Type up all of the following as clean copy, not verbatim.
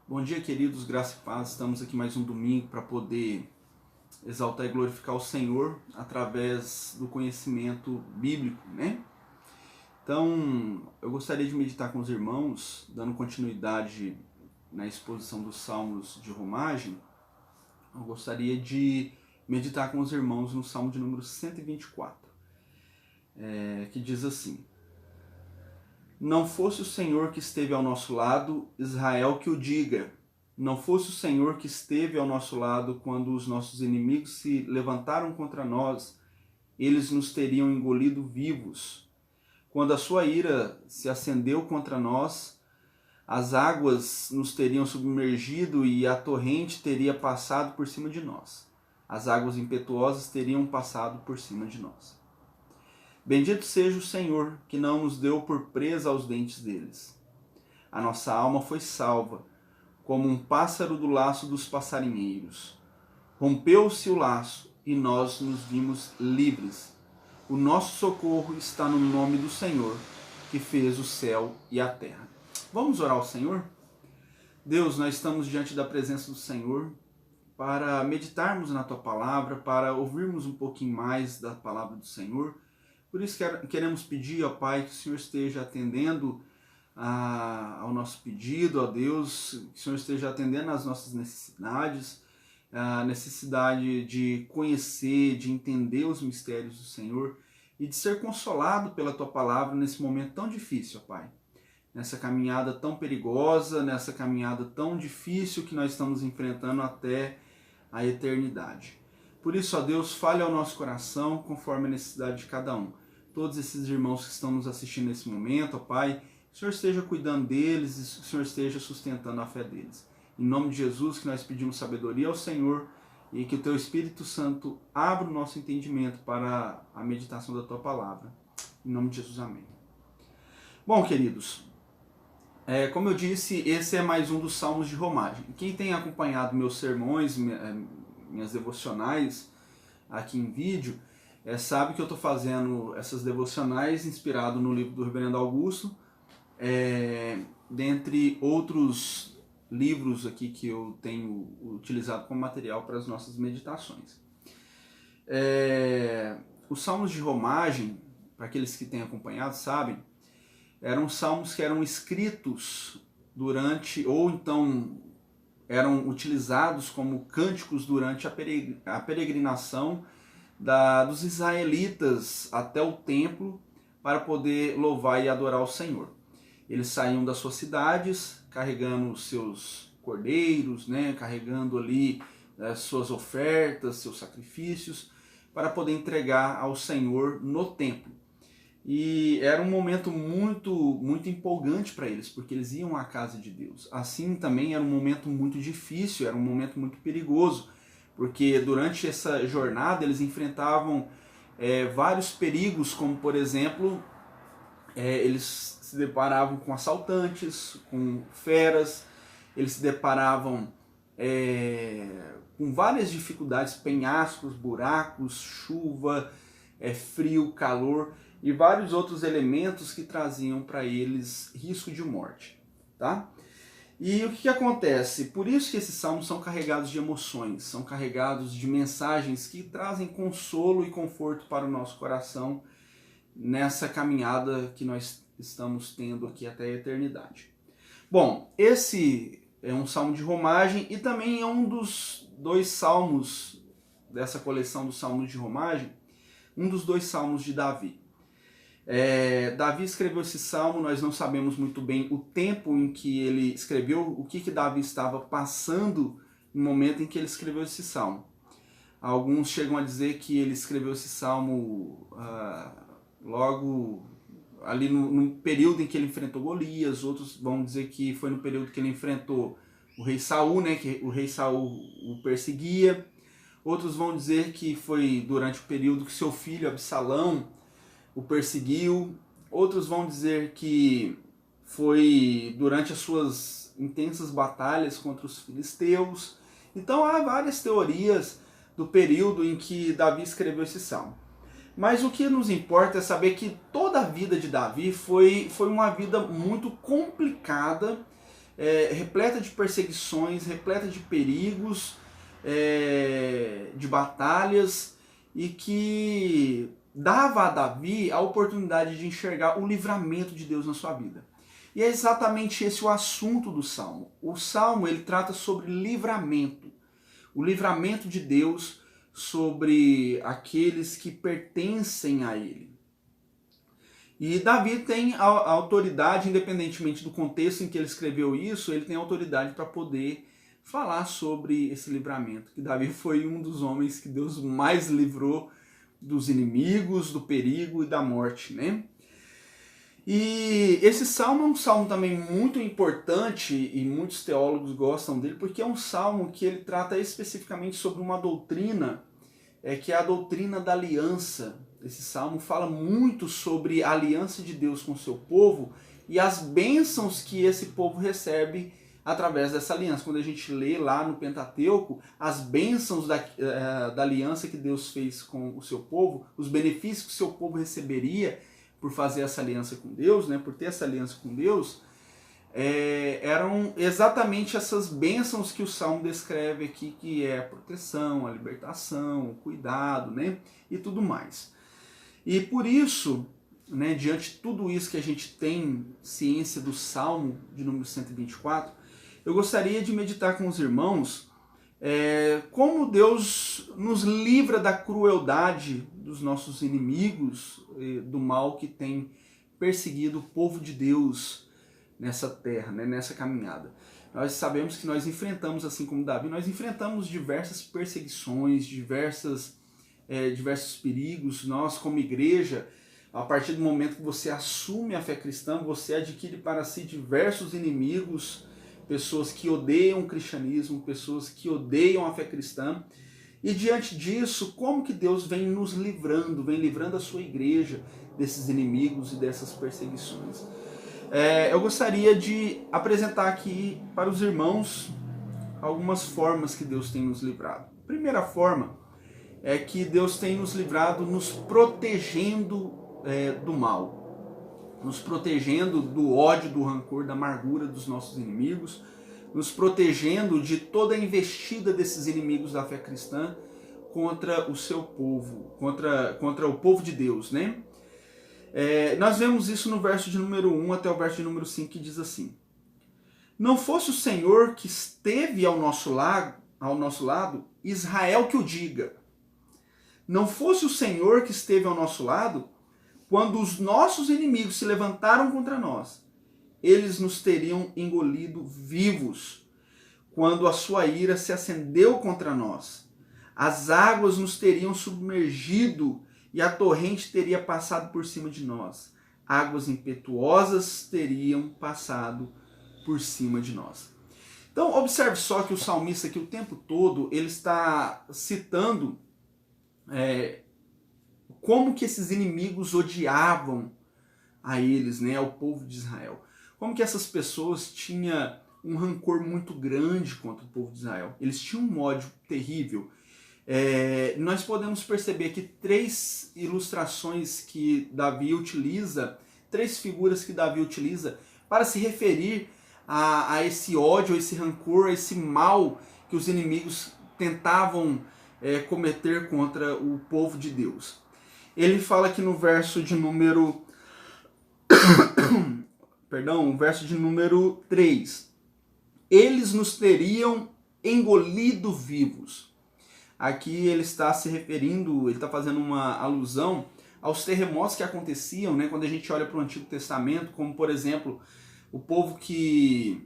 Bom dia, queridos, graça e paz. Estamos aqui mais um domingo para poder exaltar e glorificar o Senhor através do conhecimento bíblico, né? Então, eu gostaria de meditar com os irmãos, dando continuidade na exposição dos Salmos de Romagem. Eu gostaria de meditar com os irmãos no Salmo de número 124, que diz assim: Não fosse o Senhor que esteve ao nosso lado, Israel que o diga. Não fosse o Senhor que esteve ao nosso lado quando os nossos inimigos se levantaram contra nós, eles nos teriam engolido vivos. Quando a sua ira se acendeu contra nós, as águas nos teriam submergido e a torrente teria passado por cima de nós. As águas impetuosas teriam passado por cima de nós. Bendito seja o Senhor, que não nos deu por presa aos dentes deles. A nossa alma foi salva, como um pássaro do laço dos passarinheiros. Rompeu-se o laço e nós nos vimos livres. O nosso socorro está no nome do Senhor, que fez o céu e a terra. Vamos orar ao Senhor? Deus, nós estamos diante da presença do Senhor para meditarmos na Tua Palavra, para ouvirmos um pouquinho mais da Palavra do Senhor. Por isso queremos pedir, ó Pai, que o Senhor esteja atendendo ao nosso pedido, ó Deus, que o Senhor esteja atendendo às nossas necessidades, a necessidade de conhecer, de entender os mistérios do Senhor e de ser consolado pela Tua Palavra nesse momento tão difícil, ó Pai. Nessa caminhada tão perigosa, nessa caminhada tão difícil que nós estamos enfrentando até a eternidade. Por isso, ó Deus, fale ao nosso coração conforme a necessidade de cada um. Todos esses irmãos que estão nos assistindo nesse momento, ó Pai, que o Senhor esteja cuidando deles e que o Senhor esteja sustentando a fé deles. Em nome de Jesus que nós pedimos sabedoria ao Senhor e que o Teu Espírito Santo abra o nosso entendimento para a meditação da Tua Palavra. Em nome de Jesus, amém. Bom, queridos, como eu disse, esse é mais um dos Salmos de Romagem. Quem tem acompanhado meus sermões, minhas devocionais aqui em vídeo, sabe que eu estou fazendo essas devocionais inspirado no livro do Reverendo Augusto, dentre outros livros aqui que eu tenho utilizado como material para as nossas meditações. Os Salmos de Romagem, para aqueles que têm acompanhado, sabem, eram salmos que eram escritos durante, ou então eram utilizados como cânticos durante a peregrinação dos israelitas até o templo para poder louvar e adorar o Senhor. Eles saíam das suas cidades carregando os seus cordeiros, carregando ali as suas ofertas, seus sacrifícios, para poder entregar ao Senhor no templo. E era um momento muito, muito empolgante para eles, porque eles iam à casa de Deus. Assim também era um momento muito difícil, era um momento muito perigoso, porque durante essa jornada eles enfrentavam vários perigos, como por exemplo, eles se deparavam com assaltantes, com feras, eles se deparavam com várias dificuldades, penhascos, buracos, chuva, frio, calor e vários outros elementos que traziam para eles risco de morte, tá? E o que acontece? Por isso que esses salmos são carregados de emoções, são carregados de mensagens que trazem consolo e conforto para o nosso coração nessa caminhada que nós estamos tendo aqui até a eternidade. Bom, esse é um salmo de romagem e também é um dos dois salmos dessa coleção dos salmos de romagem, um dos dois salmos de Davi. Davi escreveu esse salmo, nós não sabemos muito bem o tempo em que ele escreveu, o que Davi estava passando no momento em que ele escreveu esse salmo. Alguns chegam a dizer que ele escreveu esse salmo logo ali no período em que ele enfrentou Golias, outros vão dizer que foi no período que ele enfrentou o rei Saul, que o rei Saul o perseguia. Outros vão dizer que foi durante o período que seu filho Absalão o perseguiu. Outros vão dizer que foi durante as suas intensas batalhas contra os filisteus. Então há várias teorias do período em que Davi escreveu esse salmo. Mas o que nos importa é saber que toda a vida de Davi foi uma vida muito complicada repleta de perseguições, repleta de perigos, de batalhas, e que dava a Davi a oportunidade de enxergar o livramento de Deus na sua vida. E é exatamente esse o assunto do Salmo. O Salmo ele trata sobre livramento, o livramento de Deus sobre aqueles que pertencem a ele. E Davi tem a autoridade, independentemente do contexto em que ele escreveu isso, ele tem autoridade para poder falar sobre esse livramento. Que Davi foi um dos homens que Deus mais livrou dos inimigos, do perigo e da morte, né? E esse salmo é um salmo também muito importante e muitos teólogos gostam dele porque é um salmo que ele trata especificamente sobre uma doutrina, que é a doutrina da aliança. Esse salmo fala muito sobre a aliança de Deus com o seu povo e as bênçãos que esse povo recebe através dessa aliança. Quando a gente lê lá no Pentateuco as bênçãos da aliança que Deus fez com o seu povo, os benefícios que o seu povo receberia por fazer essa aliança com Deus, né, por ter essa aliança com Deus, eram exatamente essas bênçãos que o Salmo descreve aqui, que é a proteção, a libertação, o cuidado, né, e tudo mais. E por isso, né, diante de tudo isso que a gente tem ciência do Salmo de número 124, eu gostaria de meditar com os irmãos como Deus nos livra da crueldade dos nossos inimigos, do mal que tem perseguido o povo de Deus nessa terra, né, nessa caminhada. Nós sabemos que nós enfrentamos, assim como Davi, nós enfrentamos diversas perseguições, diversos perigos. Nós, como igreja, a partir do momento que você assume a fé cristã, você adquire para si diversos inimigos, pessoas que odeiam o cristianismo, pessoas que odeiam a fé cristã. E diante disso, como que Deus vem nos livrando, vem livrando a sua igreja desses inimigos e dessas perseguições? Eu gostaria de apresentar aqui para os irmãos algumas formas que Deus tem nos livrado. A primeira forma é que Deus tem nos livrado nos protegendo do mal, nos protegendo do ódio, do rancor, da amargura dos nossos inimigos, nos protegendo de toda a investida desses inimigos da fé cristã contra o seu povo, contra o povo de Deus, né? Nós vemos isso no verso de número 1 até o verso de número 5, que diz assim: Não fosse o Senhor que esteve ao nosso lado, Israel que o diga. Não fosse o Senhor que esteve ao nosso lado, quando os nossos inimigos se levantaram contra nós, eles nos teriam engolido vivos. Quando a sua ira se acendeu contra nós, as águas nos teriam submergido e a torrente teria passado por cima de nós. Águas impetuosas teriam passado por cima de nós. Então, observe só que o salmista aqui o tempo todo, ele está citando como que esses inimigos odiavam a eles, né, ao povo de Israel. Como que essas pessoas tinham um rancor muito grande contra o povo de Israel. Eles tinham um ódio terrível. Nós podemos perceber que 3 ilustrações que Davi utiliza, 3 figuras que Davi utiliza para se referir a esse ódio, a esse rancor, a esse mal que os inimigos tentavam cometer contra o povo de Deus. Ele fala aqui no verso de número verso de número 3. Eles nos teriam engolido vivos. Aqui ele está se referindo, ele está fazendo uma alusão aos terremotos que aconteciam, né, quando a gente olha para o Antigo Testamento, como por exemplo, o povo que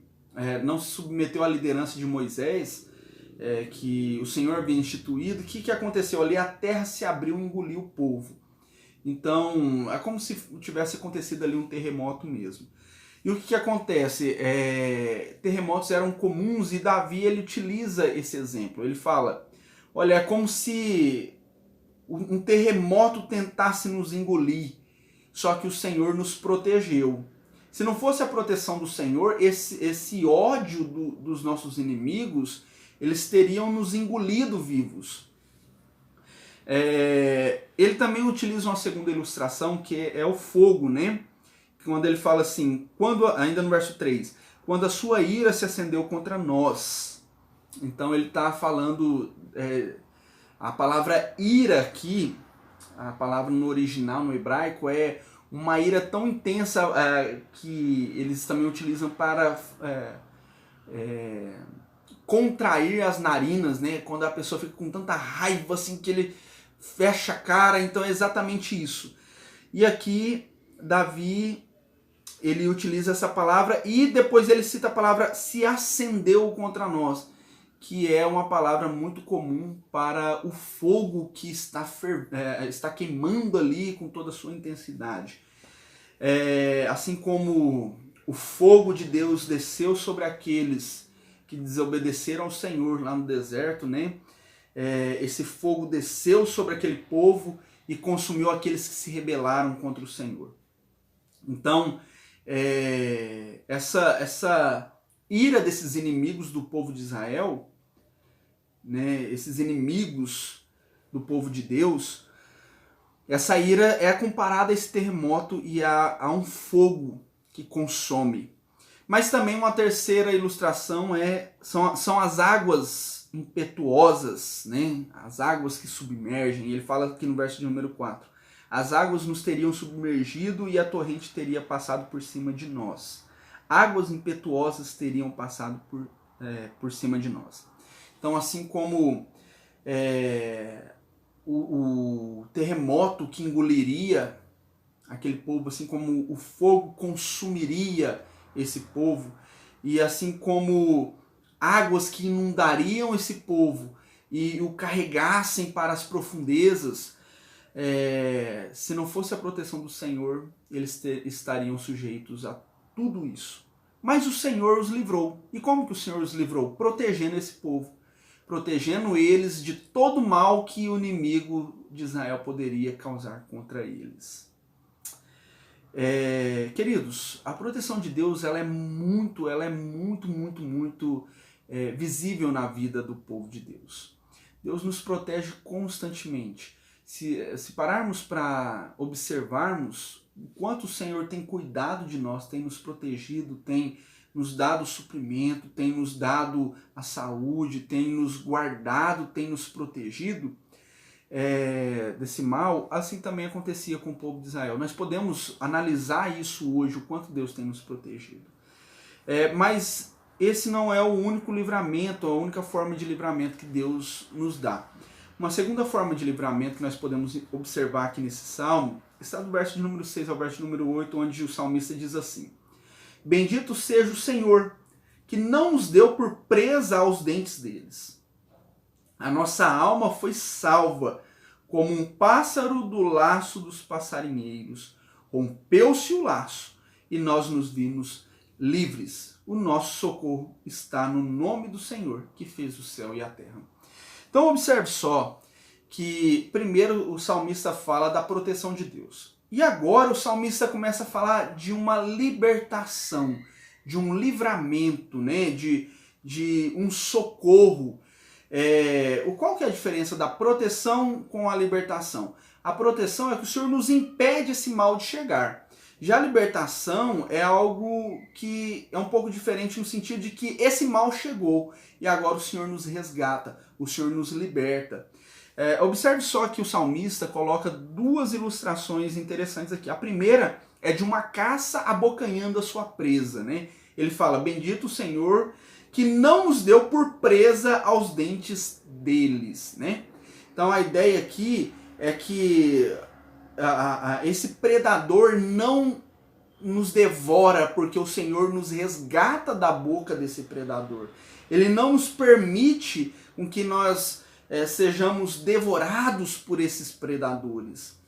não se submeteu à liderança de Moisés, que o Senhor havia instituído. O que aconteceu ali? A terra se abriu e engoliu o povo. Então, é como se tivesse acontecido ali um terremoto mesmo. E o que acontece? Terremotos eram comuns e Davi ele utiliza esse exemplo. Ele fala, olha, é como se um terremoto tentasse nos engolir, só que o Senhor nos protegeu. Se não fosse a proteção do Senhor, esse ódio dos nossos inimigos, eles teriam nos engolido vivos. Ele também utiliza uma segunda ilustração, que é o fogo, né? Quando ele fala assim, ainda no verso 3, quando a sua ira se acendeu contra nós. Então ele está falando, a palavra ira aqui, a palavra no original, no hebraico, é uma ira tão intensa que eles também utilizam para contrair as narinas, né? Quando a pessoa fica com tanta raiva assim que ele fecha a cara, então é exatamente isso. E aqui Davi, ele utiliza essa palavra e depois ele cita a palavra se acendeu contra nós, que é uma palavra muito comum para o fogo que está queimando ali com toda a sua intensidade. Assim como o fogo de Deus desceu sobre aqueles que desobedeceram ao Senhor lá no deserto, né? Esse fogo desceu sobre aquele povo e consumiu aqueles que se rebelaram contra o Senhor. Então, essa ira desses inimigos do povo de Israel, né, esses inimigos do povo de Deus, essa ira é comparada a esse terremoto e a um fogo que consome. Mas também uma terceira ilustração são as águas impetuosas, né? As águas que submergem. Ele fala aqui no verso de número 4. As águas nos teriam submergido e a torrente teria passado por cima de nós. Águas impetuosas teriam passado por cima de nós. Então, assim como o terremoto que engoliria aquele povo, assim como o fogo consumiria esse povo, e assim como águas que inundariam esse povo e o carregassem para as profundezas, se não fosse a proteção do Senhor, eles estariam sujeitos a tudo isso. Mas o Senhor os livrou. E como que o Senhor os livrou? Protegendo esse povo, protegendo eles de todo mal que o inimigo de Israel poderia causar contra eles. Queridos, a proteção de Deus ela é muito visível na vida do povo de Deus. Deus nos protege constantemente. Se pararmos para observarmos o quanto o Senhor tem cuidado de nós, tem nos protegido, tem nos dado suprimento, tem nos dado a saúde, tem nos guardado, tem nos protegido desse mal, assim também acontecia com o povo de Israel. Nós podemos analisar isso hoje, o quanto Deus tem nos protegido. Mas esse não é o único livramento, a única forma de livramento que Deus nos dá. Uma segunda forma de livramento que nós podemos observar aqui nesse salmo está do verso de número 6 ao verso de número 8, onde o salmista diz assim: Bendito seja o Senhor, que não nos deu por presa aos dentes deles. A nossa alma foi salva, como um pássaro do laço dos passarinheiros. Rompeu-se o laço e nós nos vimos livres. O nosso socorro está no nome do Senhor, que fez o céu e a terra. Então observe só que primeiro o salmista fala da proteção de Deus. E agora o salmista começa a falar de uma libertação, de um livramento, né? de um socorro. Qual que é a diferença da proteção com a libertação? A proteção é que o Senhor nos impede esse mal de chegar. Já a libertação é algo que é um pouco diferente no sentido de que esse mal chegou e agora o Senhor nos resgata, o Senhor nos liberta. Observe só que o salmista coloca duas ilustrações interessantes aqui. A primeira é de uma caça abocanhando a sua presa, né? Ele fala, bendito o Senhor que não nos deu por presa aos dentes deles, né? Então a ideia aqui é que esse predador não nos devora porque o Senhor nos resgata da boca desse predador. Ele não nos permite com que nós sejamos devorados por esses predadores.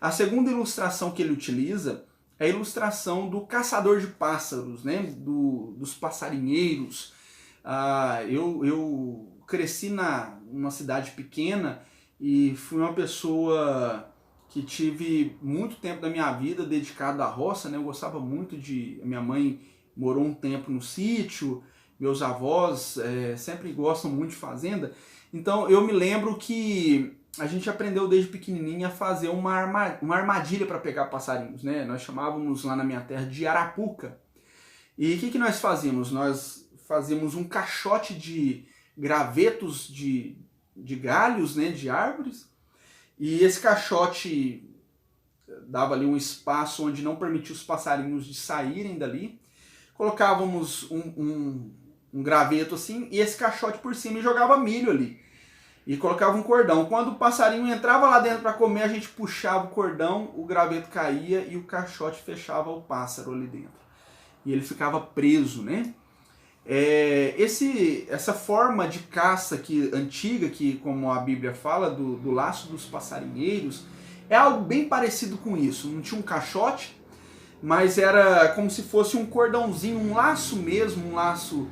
A segunda ilustração que ele utiliza é a ilustração do caçador de pássaros, né? Dos passarinheiros. Eu cresci numa cidade pequena e fui uma pessoa que tive muito tempo da minha vida dedicado à roça, né? Eu gostava muito minha mãe morou um tempo no sítio, meus avós sempre gostam muito de fazenda, então eu me lembro que a gente aprendeu desde pequenininho a fazer uma armadilha para pegar passarinhos, né? Nós chamávamos lá na minha terra de arapuca. E o que nós fazíamos? Nós fazíamos um caixote de gravetos de galhos, né, de árvores, e esse caixote dava ali um espaço onde não permitia os passarinhos de saírem dali. Colocávamos um graveto assim e esse caixote por cima e jogava milho ali. E colocava um cordão. Quando o passarinho entrava lá dentro para comer, a gente puxava o cordão, o graveto caía e o caixote fechava o pássaro ali dentro. E ele ficava preso, né? Essa forma de caça antiga, que como a Bíblia fala, do laço dos passarinheiros, é algo bem parecido com isso. Não tinha um caixote, mas era como se fosse um cordãozinho, um laço mesmo, um laço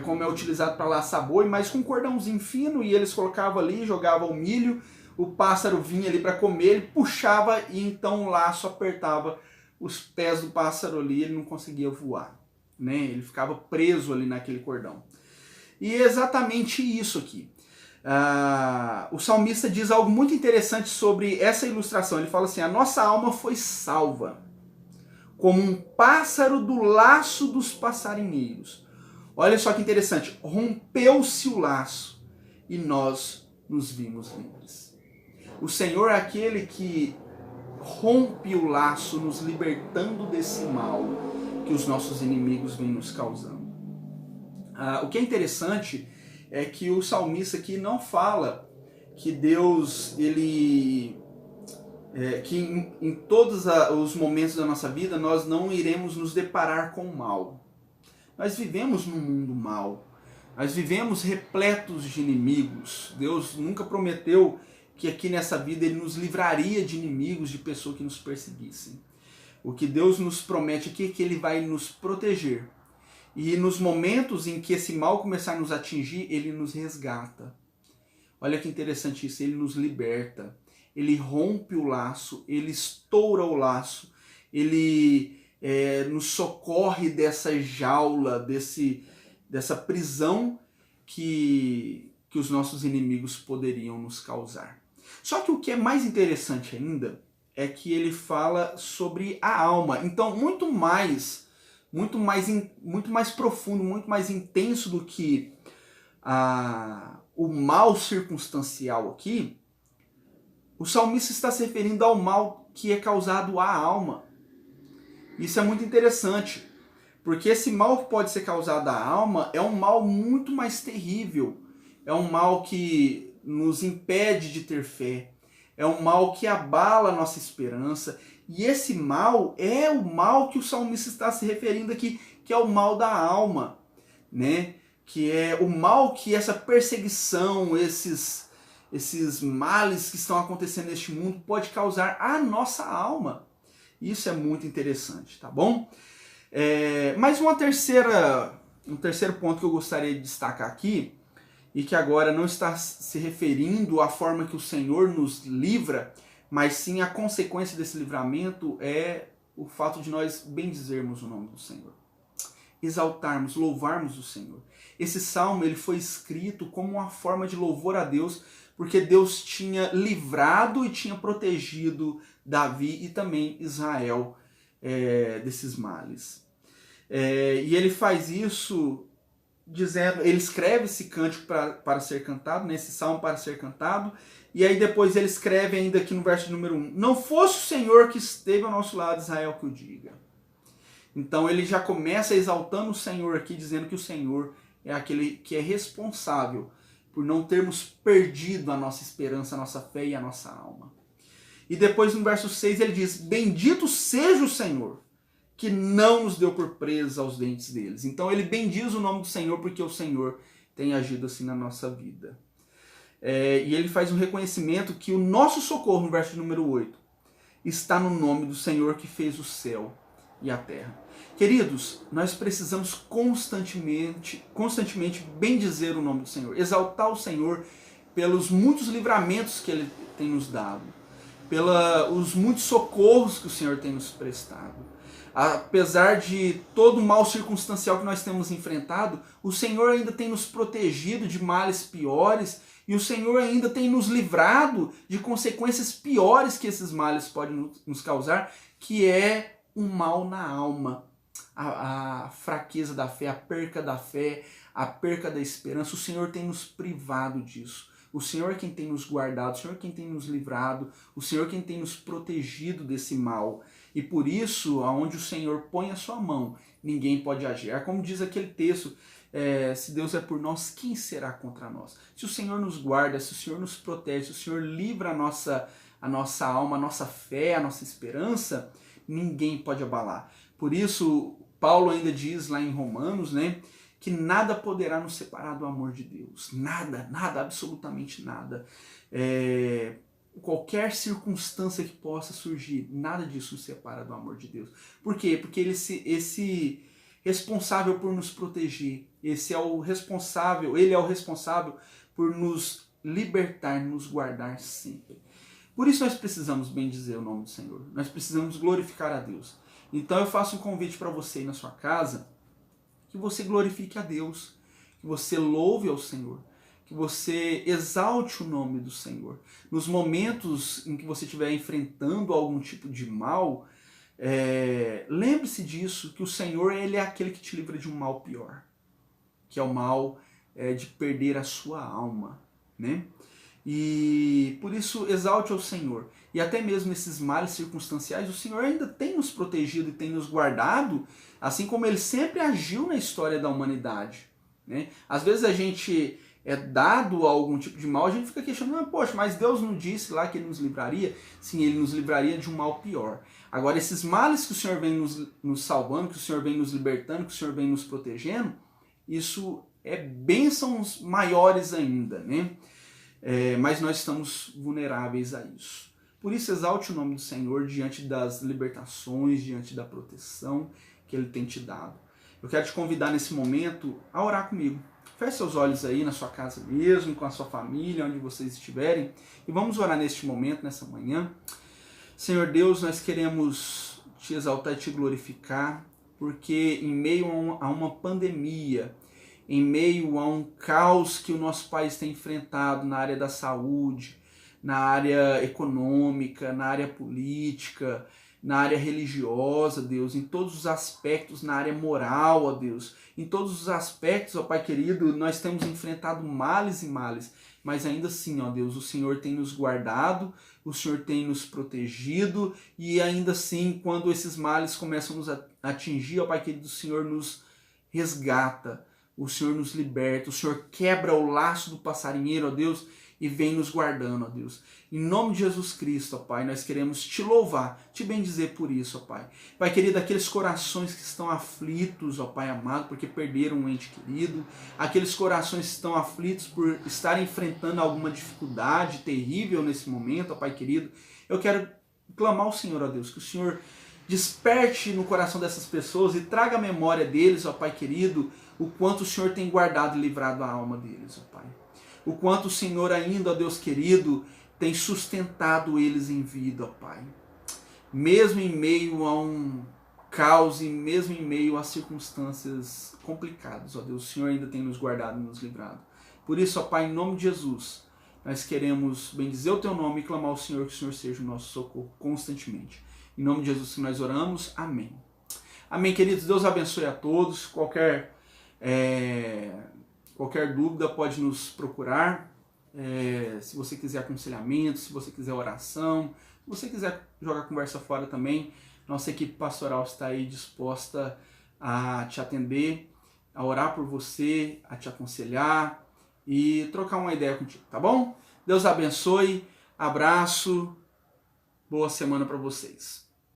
como é utilizado para laçar boi, mas com um cordãozinho fino, e eles colocavam ali, jogavam o milho, o pássaro vinha ali para comer, ele puxava e então o laço apertava os pés do pássaro ali, ele não conseguia voar, né? Ele ficava preso ali naquele cordão. E é exatamente isso aqui. O salmista diz algo muito interessante sobre essa ilustração. Ele fala assim: a nossa alma foi salva como um pássaro do laço dos passarinheiros. Olha só que interessante, rompeu-se o laço e nós nos vimos livres. O Senhor é aquele que rompe o laço, nos libertando desse mal que os nossos inimigos vêm nos causando. O que é interessante é que o salmista aqui não fala que Deus, que em todos os momentos da nossa vida nós não iremos nos deparar com o mal. Nós vivemos num mundo mau, nós vivemos repletos de inimigos. Deus nunca prometeu que aqui nessa vida Ele nos livraria de inimigos, de pessoas que nos perseguissem. O que Deus nos promete aqui é que Ele vai nos proteger. E nos momentos em que esse mal começar a nos atingir, Ele nos resgata. Olha que interessante isso, Ele nos liberta. Ele rompe o laço, Ele estoura o laço, Ele nos socorre dessa jaula, dessa prisão que os nossos inimigos poderiam nos causar. Só que o que é mais interessante ainda é que ele fala sobre a alma. Então, muito mais profundo, muito mais intenso do que o mal circunstancial aqui, o salmista está se referindo ao mal que é causado à alma. Isso é muito interessante, porque esse mal que pode ser causado à alma é um mal muito mais terrível, é um mal que nos impede de ter fé, é um mal que abala a nossa esperança, e esse mal é o mal que o salmista está se referindo aqui, que é o mal da alma, né? Que é o mal que essa perseguição, esses males que estão acontecendo neste mundo pode causar à nossa alma. Isso é muito interessante, tá bom? Mas um terceiro ponto que eu gostaria de destacar aqui, e que agora não está se referindo à forma que o Senhor nos livra, mas sim a consequência desse livramento é o fato de nós bendizermos o nome do Senhor. Exaltarmos, louvarmos o Senhor. Esse salmo ele foi escrito como uma forma de louvor a Deus, porque Deus tinha livrado e tinha protegido Davi e também Israel desses males. E ele faz isso dizendo, ele escreve esse cântico para ser cantado, né, esse salmo para ser cantado, e aí depois ele escreve ainda aqui no verso número 1, não fosse o Senhor que esteve ao nosso lado, Israel que o diga. Então ele já começa exaltando o Senhor aqui, dizendo que o Senhor é aquele que é responsável por não termos perdido a nossa esperança, a nossa fé e a nossa alma. E depois no verso 6 ele diz, bendito seja o Senhor, que não nos deu por presos aos dentes deles. Então ele bendiz o nome do Senhor porque o Senhor tem agido assim na nossa vida. E ele faz um reconhecimento que o nosso socorro, no verso número 8, está no nome do Senhor que fez o céu e a terra. Queridos, nós precisamos constantemente bendizer o nome do Senhor, exaltar o Senhor pelos muitos livramentos que Ele tem nos dado, pelos muitos socorros que o Senhor tem nos prestado. Apesar de todo o mal circunstancial que nós temos enfrentado, o Senhor ainda tem nos protegido de males piores e o Senhor ainda tem nos livrado de consequências piores que esses males podem nos causar, que é um mal na alma. a fraqueza da fé, a perca da fé, a perca da esperança. O Senhor tem nos privado disso. O Senhor é quem tem nos guardado, o Senhor é quem tem nos livrado, o Senhor é quem tem nos protegido desse mal. E por isso, aonde o Senhor põe a sua mão, ninguém pode agir. É como diz aquele texto, se Deus é por nós, quem será contra nós? Se o Senhor nos guarda, se o Senhor nos protege, se o Senhor livra a nossa alma, a nossa fé, a nossa esperança, ninguém pode abalar. Por isso, Paulo ainda diz lá em Romanos, né, que nada poderá nos separar do amor de Deus. Nada, nada, absolutamente nada. Qualquer circunstância que possa surgir, nada disso nos separa do amor de Deus. Por quê? Porque esse responsável por nos proteger, ele é o responsável por nos libertar, nos guardar sempre. Por isso nós precisamos bendizer o nome do Senhor. Nós precisamos glorificar a Deus. Então eu faço um convite para você aí na sua casa, que você glorifique a Deus, que você louve ao Senhor, que você exalte o nome do Senhor. Nos momentos em que você estiver enfrentando algum tipo de mal, lembre-se disso, que o Senhor, ele é aquele que te livra de um mal pior, que é o mal de perder a sua alma, né? E por isso exalte ao Senhor. E até mesmo esses males circunstanciais, o Senhor ainda tem nos protegido e tem nos guardado, assim como Ele sempre agiu na história da humanidade, né? Às vezes a gente é dado a algum tipo de mal, a gente fica questionando, poxa, mas Deus não disse lá que Ele nos livraria? Sim, Ele nos livraria de um mal pior. Agora, esses males que o Senhor vem nos salvando, que o Senhor vem nos libertando, que o Senhor vem nos protegendo, isso é bênçãos maiores ainda, né? Mas nós estamos vulneráveis a isso. Por isso, exalte o nome do Senhor diante das libertações, diante da proteção que Ele tem te dado. Eu quero te convidar nesse momento a orar comigo. Feche seus olhos aí na sua casa mesmo, com a sua família, onde vocês estiverem, e vamos orar neste momento, nessa manhã. Senhor Deus, nós queremos te exaltar e te glorificar, porque em meio a uma pandemia, em meio a um caos que o nosso país tem enfrentado na área da saúde, na área econômica, na área política, na área religiosa, Deus, em todos os aspectos, na área moral, ó Deus, em todos os aspectos, ó Pai querido, nós temos enfrentado males e males, mas ainda assim, ó Deus, o Senhor tem nos guardado, o Senhor tem nos protegido, e ainda assim, quando esses males começam a nos atingir, ó Pai querido, o Senhor nos resgata, o Senhor nos liberta, o Senhor quebra o laço do passarinheiro, ó Deus, e vem nos guardando, ó Deus. Em nome de Jesus Cristo, ó Pai, nós queremos te louvar, te bendizer por isso, ó Pai. Pai querido, aqueles corações que estão aflitos, ó Pai amado, porque perderam um ente querido, aqueles corações que estão aflitos por estarem enfrentando alguma dificuldade terrível nesse momento, ó Pai querido, eu quero clamar ao Senhor, ó Deus, que o Senhor desperte no coração dessas pessoas e traga a memória deles, ó Pai querido, o quanto o Senhor tem guardado e livrado a alma deles, ó Pai. O quanto o Senhor ainda, ó Deus querido, tem sustentado eles em vida, ó Pai. Mesmo em meio a um caos e mesmo em meio a circunstâncias complicadas, ó Deus, o Senhor ainda tem nos guardado e nos livrado. Por isso, ó Pai, em nome de Jesus, nós queremos bendizer o Teu nome e clamar ao Senhor que o Senhor seja o nosso socorro constantemente. Em nome de Jesus que nós oramos, amém. Amém, queridos, Deus abençoe a todos. Qualquer dúvida pode nos procurar, se você quiser aconselhamento, se você quiser oração, se você quiser jogar conversa fora também, nossa equipe pastoral está aí disposta a te atender, a orar por você, a te aconselhar e trocar uma ideia contigo, tá bom? Deus abençoe, abraço, boa semana para vocês.